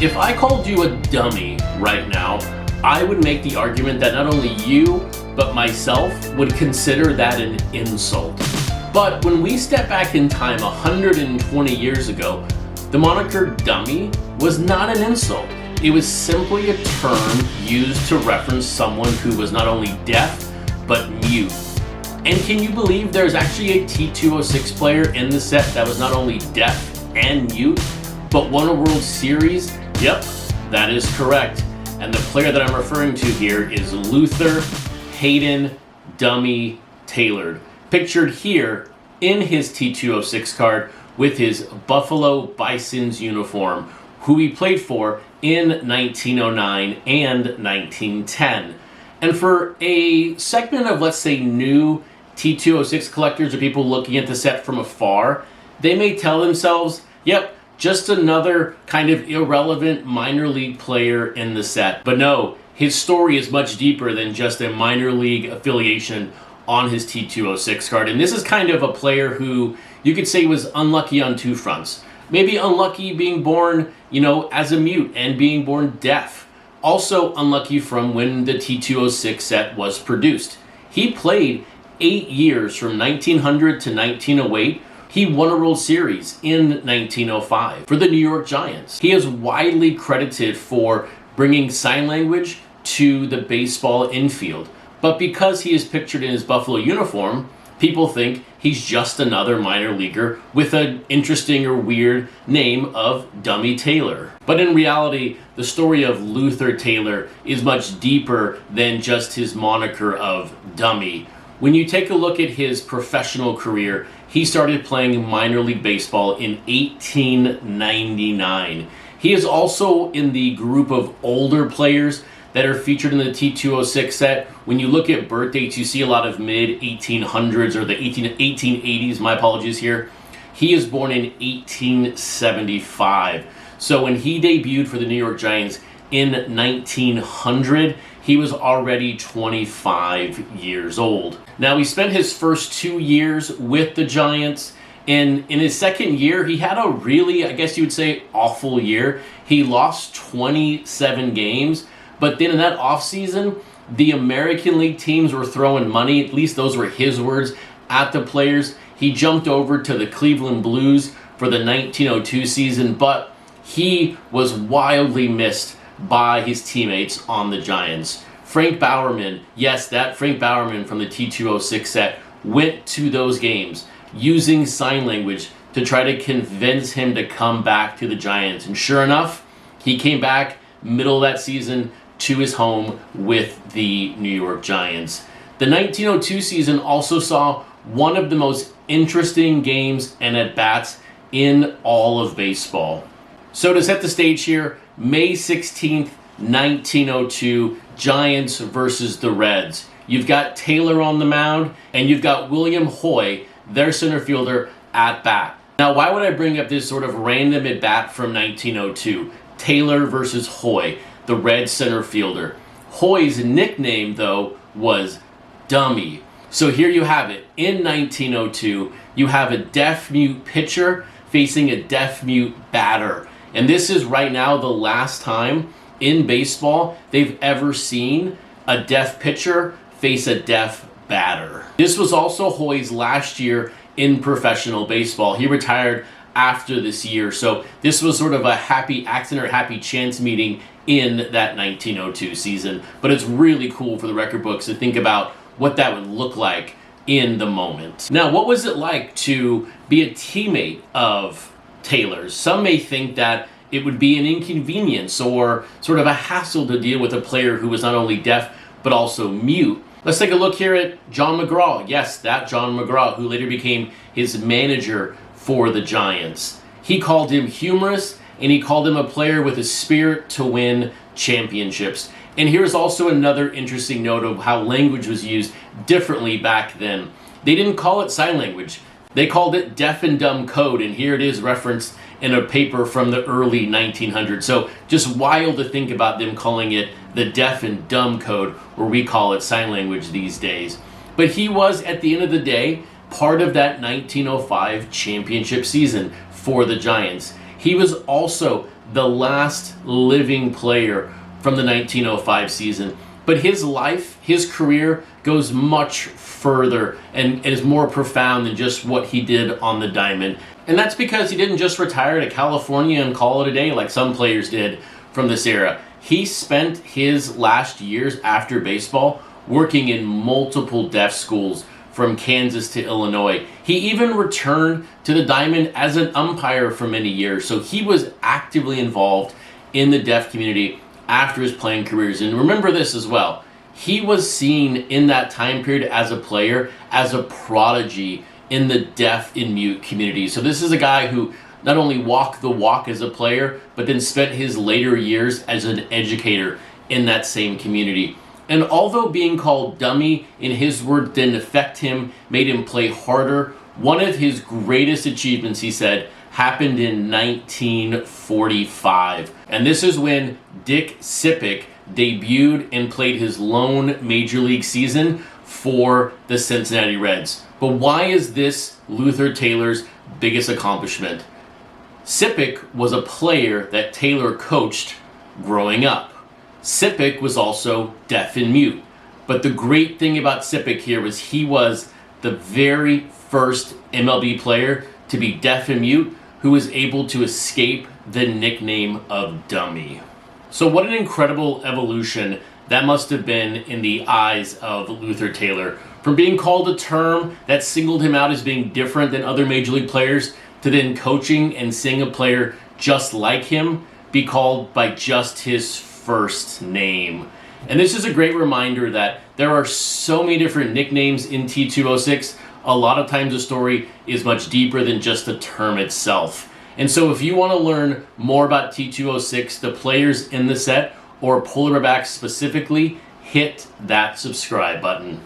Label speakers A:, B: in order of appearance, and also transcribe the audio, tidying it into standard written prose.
A: If I called you a dummy right now, I would make the argument that not only you, but myself would consider that an insult. But when we step back in time 120 years ago, the moniker dummy was not an insult. It was simply a term used to reference someone who was not only deaf, but mute. And can you believe there's actually a T206 player in the set that was not only deaf and mute, but won a World Series? Yep, that is correct. And the player that I'm referring to here is Luther Haden Dummy Taylor, pictured here in his T206 card with his Buffalo Bisons uniform, who he played for in 1909 and 1910. And for a segment of, let's say, new T206 collectors or people looking at the set from afar, they may tell themselves, yep, just another kind of irrelevant minor league player in the set. But no, his story is much deeper than just a minor league affiliation on his T206 card. And this is kind of a player who you could say was unlucky on two fronts. Maybe unlucky being born, as a mute and being born deaf. Also unlucky from when the T206 set was produced. He played 8 years from 1900 to 1908. He won a World Series in 1905 for the New York Giants. He is widely credited for bringing sign language to the baseball infield. But because he is pictured in his Buffalo uniform, people think he's just another minor leaguer with an interesting or weird name of Dummy Taylor. But in reality, the story of Luther Taylor is much deeper than just his moniker of Dummy. When you take a look at his professional career, he started playing minor league baseball in 1899. He is also in the group of older players that are featured in the T206 set. When you look at birth dates, you see a lot of mid-1800s or the 1880s, my apologies here. He is born in 1875. So when he debuted for the New York Giants in 1900, he was already 25 years old. Now, he spent his first 2 years with the Giants, and in his second year, he had a really, I guess you would say, awful year. He lost 27 games, but then in that offseason, the American League teams were throwing money, at least those were his words, at the players. He jumped over to the Cleveland Blues for the 1902 season, but he was wildly missed by his teammates on the Giants. Frank Bowerman, yes, that Frank Bowerman from the T206 set went to those games using sign language to try to convince him to come back to the Giants. And sure enough, he came back middle of that season to his home with the New York Giants. The 1902 season also saw one of the most interesting games and at-bats in all of baseball. So to set the stage here, May 16th, 1902, Giants versus the Reds. You've got Taylor on the mound, and you've got William Hoy, their center fielder, at bat. Now, why would I bring up this sort of random at bat from 1902? Taylor versus Hoy, the Red center fielder. Hoy's nickname, though, was Dummy. So here you have it. In 1902, you have a deaf-mute pitcher facing a deaf-mute batter. And this is right now the last time in baseball they've ever seen a deaf pitcher face a deaf batter. This was also Hoy's last year in professional baseball. He retired after this year, so this was sort of a happy accident or happy chance meeting in that 1902 season. But it's really cool for the record books to think about what that would look like in the moment. Now, what was it like to be a teammate of Taylor's? Some may think that it would be an inconvenience or sort of a hassle to deal with a player who was not only deaf but also mute. Let's take a look here at John McGraw. Yes, that John McGraw, who later became his manager for the Giants. He called him humorous, and he called him a player with a spirit to win championships. And here's also another interesting note of how language was used differently back then. They didn't call it sign language. They called it deaf and dumb code, and here it is referenced in a paper from the early 1900s. So just wild to think about them calling it the deaf and dumb code, where we call it sign language these days. But he was, at the end of the day, part of that 1905 championship season for the Giants. He was also the last living player from the 1905 season. But his life, his career goes much further and is more profound than just what he did on the diamond. And that's because he didn't just retire to California and call it a day like some players did from this era. He spent his last years after baseball working in multiple deaf schools from Kansas to Illinois. He even returned to the diamond as an umpire for many years. So he was actively involved in the deaf community after his playing careers. And remember this as well. He was seen in that time period as a player, as a prodigy in the deaf and mute community. So this is a guy who not only walked the walk as a player, but then spent his later years as an educator in that same community. And although being called dummy, in his words, didn't affect him, made him play harder, one of his greatest achievements, he said, happened in 1945. And this is when Dick Sippick debuted and played his lone major league season for the Cincinnati Reds. But why is this Luther Taylor's biggest accomplishment? Sippick was a player that Taylor coached growing up. Sippick was also deaf and mute. But the great thing about Sippick here was he was the very first MLB player to be deaf and mute who was able to escape the nickname of dummy. So what an incredible evolution that must have been in the eyes of Luther Taylor. From being called a term that singled him out as being different than other major league players, to then coaching and seeing a player just like him be called by just his first name. And this is a great reminder that there are so many different nicknames in T206. A lot of times the story is much deeper than just the term itself. And so if you want to learn more about T206, the players in the set, or polar backs specifically, hit that subscribe button.